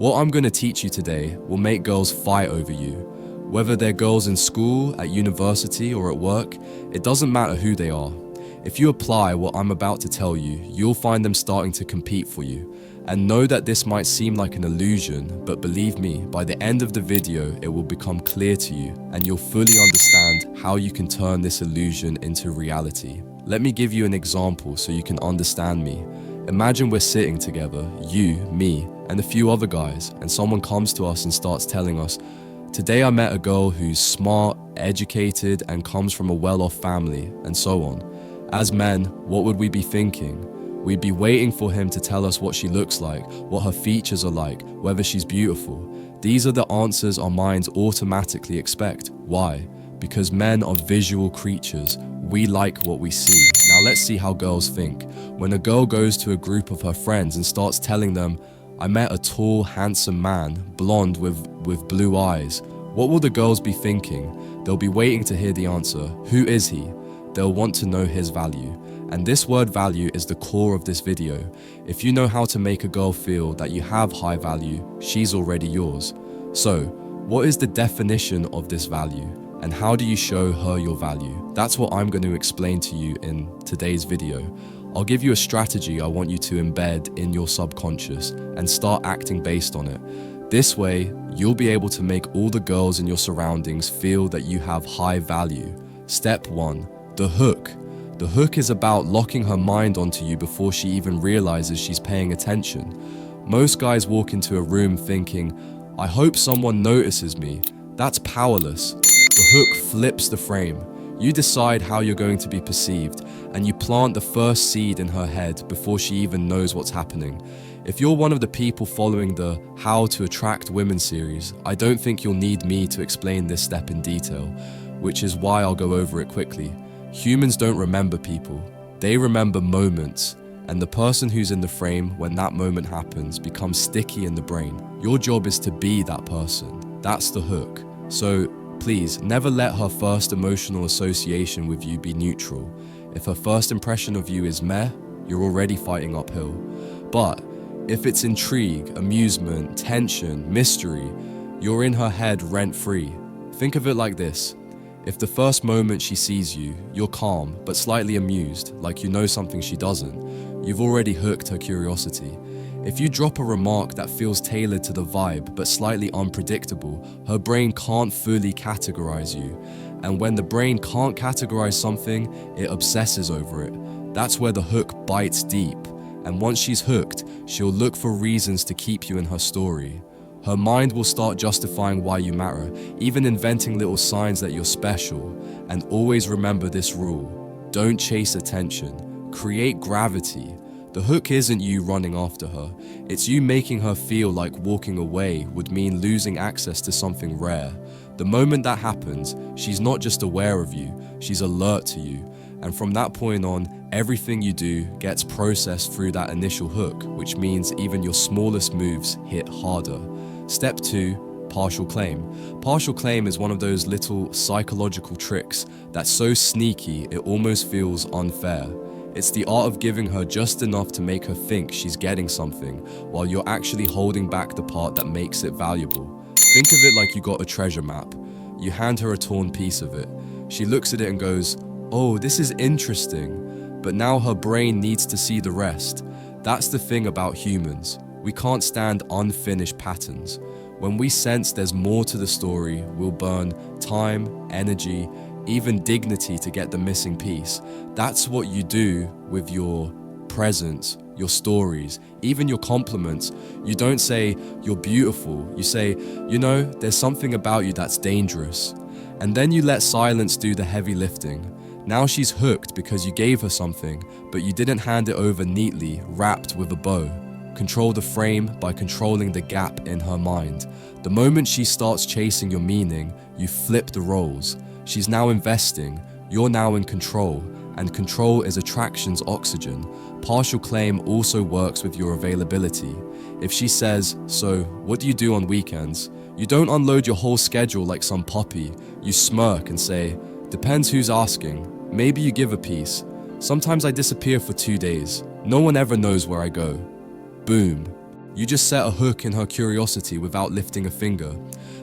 What I'm going to teach you today will make girls fight over you. Whether they're girls in school, at university, or at work, it doesn't matter who they are. If you apply what I'm about to tell you, you'll find them starting to compete for you. And know that this might seem like an illusion, but believe me, by the end of the video, it will become clear to you, and you'll fully understand how you can turn this illusion into reality. Let me give you an example so you can understand me. Imagine we're sitting together, you, me, and a few other guys, and someone comes to us and starts telling us, "Today I met a girl who's smart, educated, and comes from a well-off family," and so on. As men, what would we be thinking? We'd be waiting for him to tell us what she looks like, what her features are like, whether she's beautiful. These are the answers our minds automatically expect. Why? Because men are visual creatures. We like what we see. Now let's see how girls think. When a girl goes to a group of her friends and starts telling them, "I met a tall, handsome man, blonde with blue eyes," what will the girls be thinking? They'll be waiting to hear the answer. Who is he? They'll want to know his value. And this word value is the core of this video. If you know how to make a girl feel that you have high value, she's already yours. So, what is the definition of this value? And how do you show her your value? That's what I'm going to explain to you in today's video. I'll give you a strategy I want you to embed in your subconscious and start acting based on it. This way, you'll be able to make all the girls in your surroundings feel that you have high value. Step 1, the hook. The hook is about locking her mind onto you before she even realizes she's paying attention. Most guys walk into a room thinking, "I hope someone notices me." That's powerless. The hook flips the frame. You decide how you're going to be perceived, and you plant the first seed in her head before she even knows what's happening. If you're one of the people following the How to Attract Women series, I don't think you'll need me to explain this step in detail, which is why I'll go over it quickly. Humans don't remember people, they remember moments, and the person who's in the frame when that moment happens becomes sticky in the brain. Your job is to be that person. That's the hook. So please, never let her first emotional association with you be neutral. If her first impression of you is meh, you're already fighting uphill. But if it's intrigue, amusement, tension, mystery, you're in her head rent-free. Think of it like this. If the first moment she sees you, you're calm but slightly amused, like you know something she doesn't, you've already hooked her curiosity. If you drop a remark that feels tailored to the vibe but slightly unpredictable, her brain can't fully categorize you. And when the brain can't categorize something, it obsesses over it. That's where the hook bites deep. And once she's hooked, she'll look for reasons to keep you in her story. Her mind will start justifying why you matter, even inventing little signs that you're special. And always remember this rule: don't chase attention, create gravity. The hook isn't you running after her, it's you making her feel like walking away would mean losing access to something rare. The moment that happens, she's not just aware of you, she's alert to you. And from that point on, everything you do gets processed through that initial hook, which means even your smallest moves hit harder. Step 2, partial claim. Partial claim is one of those little psychological tricks that's so sneaky it almost feels unfair. It's the art of giving her just enough to make her think she's getting something, while you're actually holding back the part that makes it valuable. Think of it like you got a treasure map. You hand her a torn piece of it. She looks at it and goes, "Oh, this is interesting." But now her brain needs to see the rest. That's the thing about humans. We can't stand unfinished patterns. When we sense there's more to the story, we'll burn time, energy, even dignity to get the missing piece. That's what you do with your presence, your stories, even your compliments. You don't say, "You're beautiful." You say, "You know, there's something about you that's dangerous." And then you let silence do the heavy lifting. Now she's hooked because you gave her something, but you didn't hand it over neatly, wrapped with a bow. Control the frame by controlling the gap in her mind. The moment she starts chasing your meaning, you flip the roles. She's now investing, you're now in control, and control is attraction's oxygen. Partial claim also works with your availability. If she says, "So, what do you do on weekends?" you don't unload your whole schedule like some puppy. You smirk and say, "Depends who's asking." Maybe you give a piece. "Sometimes I disappear for 2 days. No one ever knows where I go." Boom. You just set a hook in her curiosity without lifting a finger.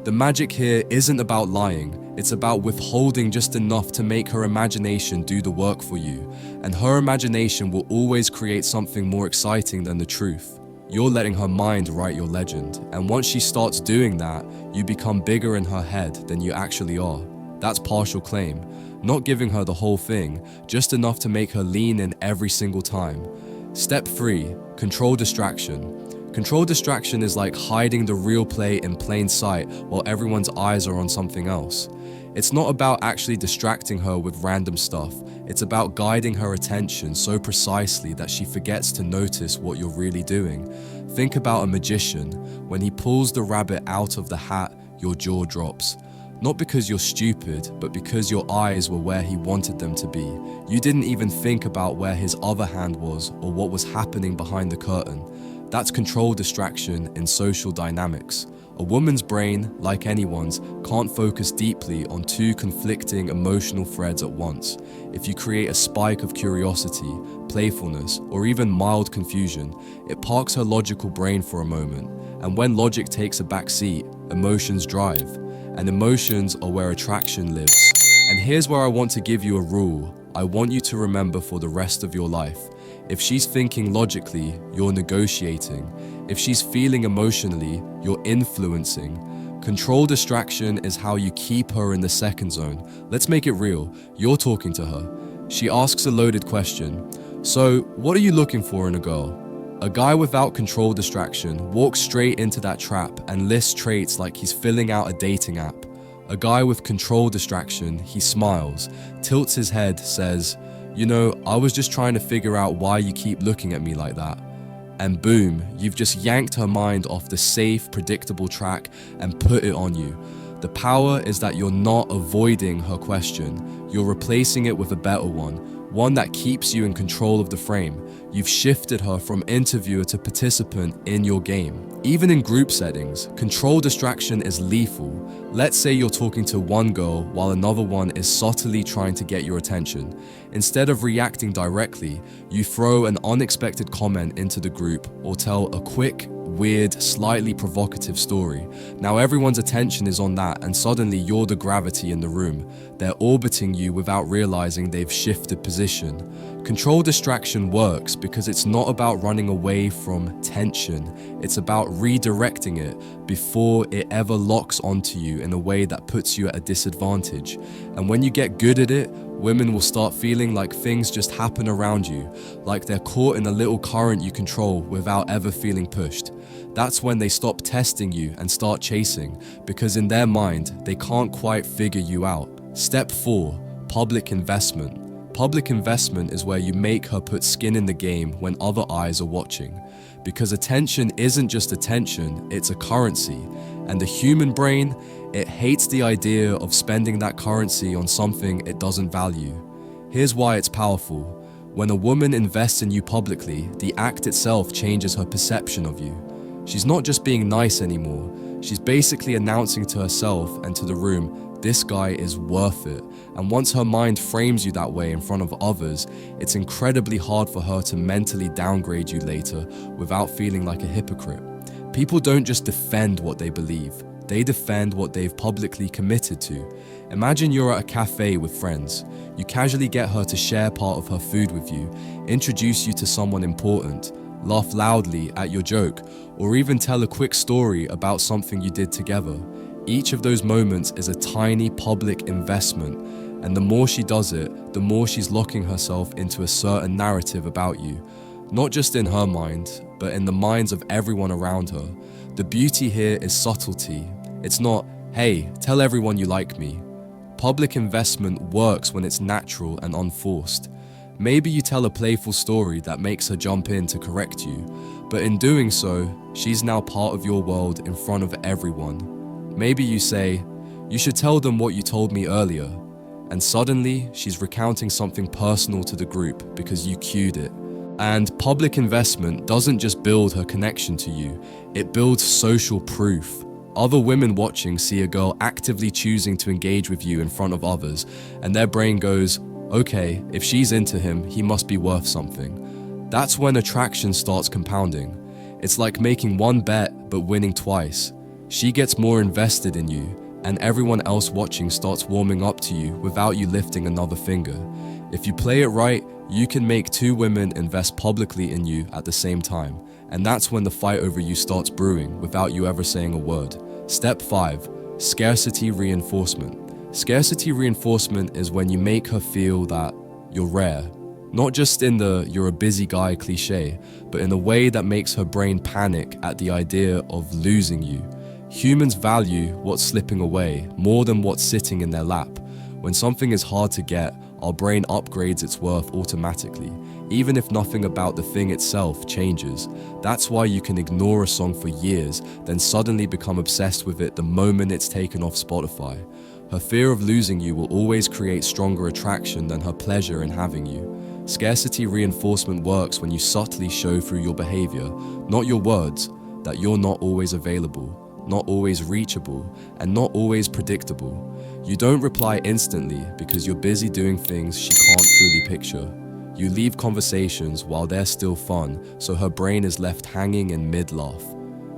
The magic here isn't about lying, it's about withholding just enough to make her imagination do the work for you, and her imagination will always create something more exciting than the truth. You're letting her mind write your legend, and once she starts doing that, you become bigger in her head than you actually are. That's partial claim, not giving her the whole thing, just enough to make her lean in every single time. Step 3, control distraction. Control distraction is like hiding the real play in plain sight while everyone's eyes are on something else. It's not about actually distracting her with random stuff, it's about guiding her attention so precisely that she forgets to notice what you're really doing. Think about a magician. When he pulls the rabbit out of the hat, your jaw drops. Not because you're stupid, but because your eyes were where he wanted them to be. You didn't even think about where his other hand was or what was happening behind the curtain. That's control distraction in social dynamics. A woman's brain, like anyone's, can't focus deeply on two conflicting emotional threads at once. If you create a spike of curiosity, playfulness, or even mild confusion, it parks her logical brain for a moment. And when logic takes a back seat, emotions drive. And emotions are where attraction lives. And here's where I want to give you a rule I want you to remember for the rest of your life. If she's thinking logically, you're negotiating. If she's feeling emotionally, you're influencing. Control distraction is how you keep her in the second zone. Let's make it real. You're talking to her. She asks a loaded question. So, what are you looking for in a girl? A guy without control distraction walks straight into that trap and lists traits like he's filling out a dating app. A guy with control distraction, he smiles, tilts his head, says, "You know, I was just trying to figure out why you keep looking at me like that." And boom, you've just yanked her mind off the safe, predictable track and put it on you. The power is that you're not avoiding her question. You're replacing it with a better one that keeps you in control of the frame. You've shifted her from interviewer to participant in your game. Even in group settings, control distraction is lethal. Let's say you're talking to one girl while another one is subtly trying to get your attention. Instead of reacting directly, you throw an unexpected comment into the group or tell a quick, weird, slightly provocative story. Now everyone's attention is on that, and suddenly you're the gravity in the room. They're orbiting you without realizing they've shifted position. Control distraction works because it's not about running away from tension. It's about redirecting it before it ever locks onto you in a way that puts you at a disadvantage. And when you get good at it, women will start feeling like things just happen around you, like they're caught in a little current you control without ever feeling pushed. That's when they stop testing you and start chasing, because in their mind, they can't quite figure you out. Step 4, public investment. Public investment is where you make her put skin in the game when other eyes are watching. Because attention isn't just attention, it's a currency. And the human brain, it hates the idea of spending that currency on something it doesn't value. Here's why it's powerful. When a woman invests in you publicly, the act itself changes her perception of you. She's not just being nice anymore. She's basically announcing to herself and to the room, this guy is worth it. And once her mind frames you that way in front of others, it's incredibly hard for her to mentally downgrade you later without feeling like a hypocrite. People don't just defend what they believe, they defend what they've publicly committed to. Imagine you're at a cafe with friends. You casually get her to share part of her food with you, introduce you to someone important, laugh loudly at your joke, or even tell a quick story about something you did together. Each of those moments is a tiny public investment, and the more she does it, the more she's locking herself into a certain narrative about you. Not just in her mind, but in the minds of everyone around her. The beauty here is subtlety. It's not, hey, tell everyone you like me. Public investment works when it's natural and unforced. Maybe you tell a playful story that makes her jump in to correct you, but in doing so, she's now part of your world in front of everyone. Maybe you say, you should tell them what you told me earlier, and suddenly she's recounting something personal to the group because you cued it. And public investment doesn't just build her connection to you, it builds social proof. Other women watching see a girl actively choosing to engage with you in front of others, and their brain goes, okay, if she's into him, he must be worth something. That's when attraction starts compounding. It's like making one bet but winning twice. She gets more invested in you, and everyone else watching starts warming up to you without you lifting another finger. If you play it right, you can make two women invest publicly in you at the same time, and that's when the fight over you starts brewing without you ever saying a word. Step 5. Scarcity reinforcement. Scarcity reinforcement is when you make her feel that you're rare. Not just in the "you're a busy guy" cliche, but in a way that makes her brain panic at the idea of losing you. Humans value what's slipping away more than what's sitting in their lap. When something is hard to get, our brain upgrades its worth automatically, even if nothing about the thing itself changes. That's why you can ignore a song for years, then suddenly become obsessed with it the moment it's taken off Spotify. Her fear of losing you will always create stronger attraction than her pleasure in having you. Scarcity reinforcement works when you subtly show through your behavior, not your words, that you're not always available, not always reachable, and not always predictable. You don't reply instantly because you're busy doing things she can't fully picture. You leave conversations while they're still fun, so her brain is left hanging in mid-laugh.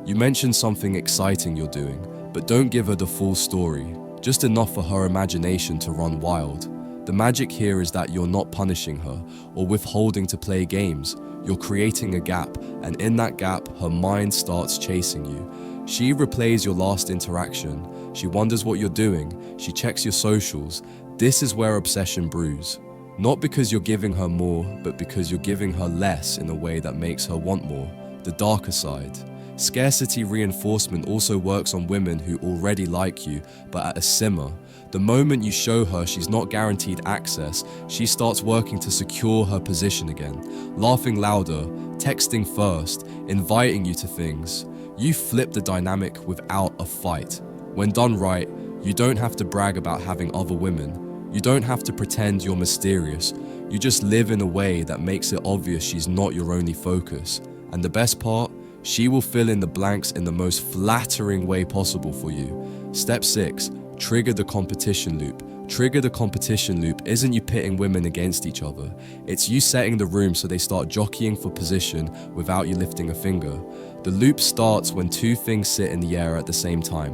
You mention something exciting you're doing, but don't give her the full story, just enough for her imagination to run wild. The magic here is that you're not punishing her or withholding to play games. You're creating a gap, and in that gap, her mind starts chasing you. She replays your last interaction. She wonders what you're doing. She checks your socials. This is where obsession brews. Not because you're giving her more, but because you're giving her less in a way that makes her want more. The darker side. Scarcity reinforcement also works on women who already like you, but at a simmer. The moment you show her she's not guaranteed access, she starts working to secure her position again, laughing louder, texting first, inviting you to things. You flip the dynamic without a fight. When done right, you don't have to brag about having other women. You don't have to pretend you're mysterious. You just live in a way that makes it obvious she's not your only focus. And the best part, she will fill in the blanks in the most flattering way possible for you. Step 6. Trigger the competition loop. Trigger the competition loop isn't you pitting women against each other. It's you setting the room so they start jockeying for position without you lifting a finger. The loop starts when two things sit in the air at the same time.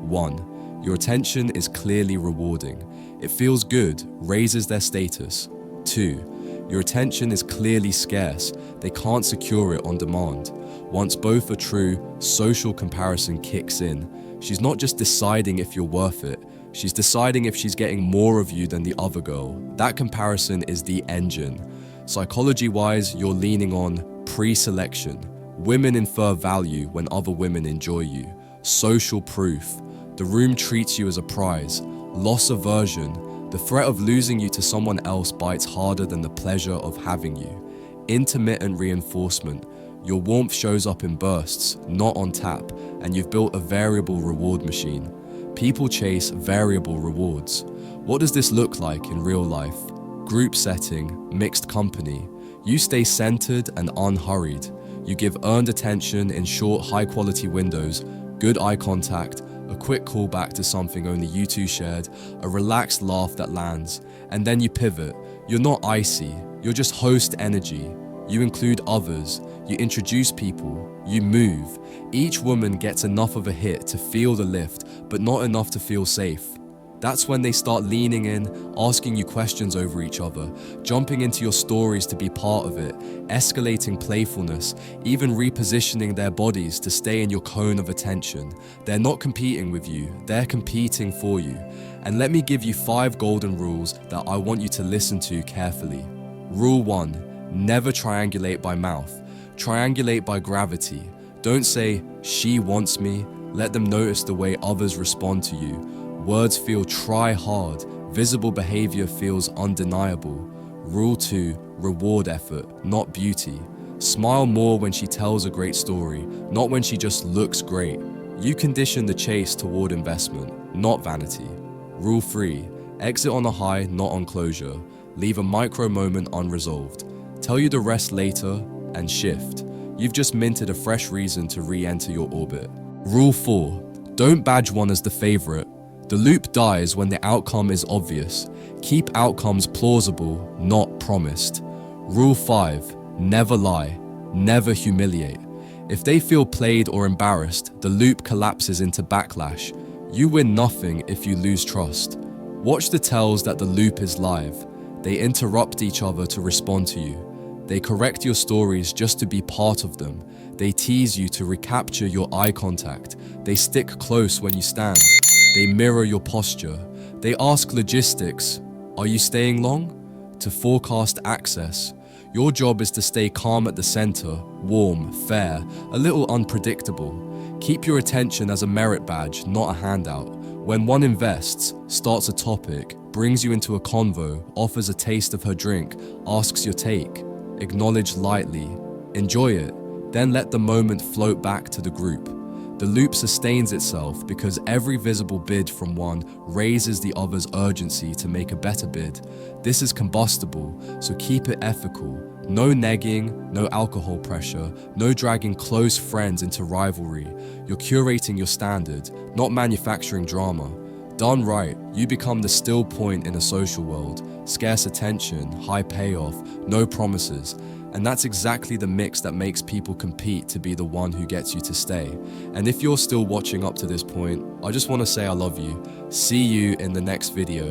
1. Your attention is clearly rewarding. It feels good, raises their status. 2. Your attention is clearly scarce. They can't secure it on demand. Once both are true, social comparison kicks in. She's not just deciding if you're worth it. She's deciding if she's getting more of you than the other girl. That comparison is the engine. Psychology-wise, you're leaning on pre-selection. Women infer value when other women enjoy you. Social proof. The room treats you as a prize. Loss aversion. The threat of losing you to someone else bites harder than the pleasure of having you. Intermittent reinforcement. Your warmth shows up in bursts, not on tap, and you've built a variable reward machine. People chase variable rewards. What does this look like in real life? Group setting, mixed company. You stay centered and unhurried. You give earned attention in short, high-quality windows, good eye contact, a quick callback to something only you two shared, a relaxed laugh that lands, and then you pivot. You're not icy, you're just host energy. You include others, you introduce people, you move. Each woman gets enough of a hit to feel the lift, but not enough to feel safe. That's when they start leaning in, asking you questions over each other, jumping into your stories to be part of it, escalating playfulness, even repositioning their bodies to stay in your cone of attention. They're not competing with you, they're competing for you. And let me give you 5 golden rules that I want you to listen to carefully. Rule 1, never triangulate by mouth. Triangulate by gravity. Don't say, "she wants me." Let them notice the way others respond to you. Words feel try hard. Visible behavior feels undeniable. Rule 2, reward effort, not beauty. Smile more when she tells a great story, not when she just looks great. You condition the chase toward investment, not vanity. Rule 3, exit on a high, not on closure. Leave a micro moment unresolved. Tell you the rest later and shift. You've just minted a fresh reason to re-enter your orbit. Rule 4, don't badge one as the favorite. The loop dies when the outcome is obvious. Keep outcomes plausible, not promised. Rule 5, never lie, never humiliate. If they feel played or embarrassed, the loop collapses into backlash. You win nothing if you lose trust. Watch the tells that the loop is live. They interrupt each other to respond to you. They correct your stories just to be part of them. They tease you to recapture your eye contact. They stick close when you stand. They mirror your posture. They ask logistics. Are you staying long? To forecast access. Your job is to stay calm at the center, warm, fair, a little unpredictable. Keep your attention as a merit badge, not a handout. When one invests, starts a topic, brings you into a convo, offers a taste of her drink, asks your take, acknowledge lightly, enjoy it, then let the moment float back to the group. The loop sustains itself because every visible bid from one raises the other's urgency to make a better bid. This is combustible, so keep it ethical. No negging, no alcohol pressure, no dragging close friends into rivalry. You're curating your standard, not manufacturing drama. Done right, you become the still point in a social world. Scarce attention, high payoff, no promises. And that's exactly the mix that makes people compete to be the one who gets you to stay. And if you're still watching up to this point, I just want to say I love you. See you in the next video.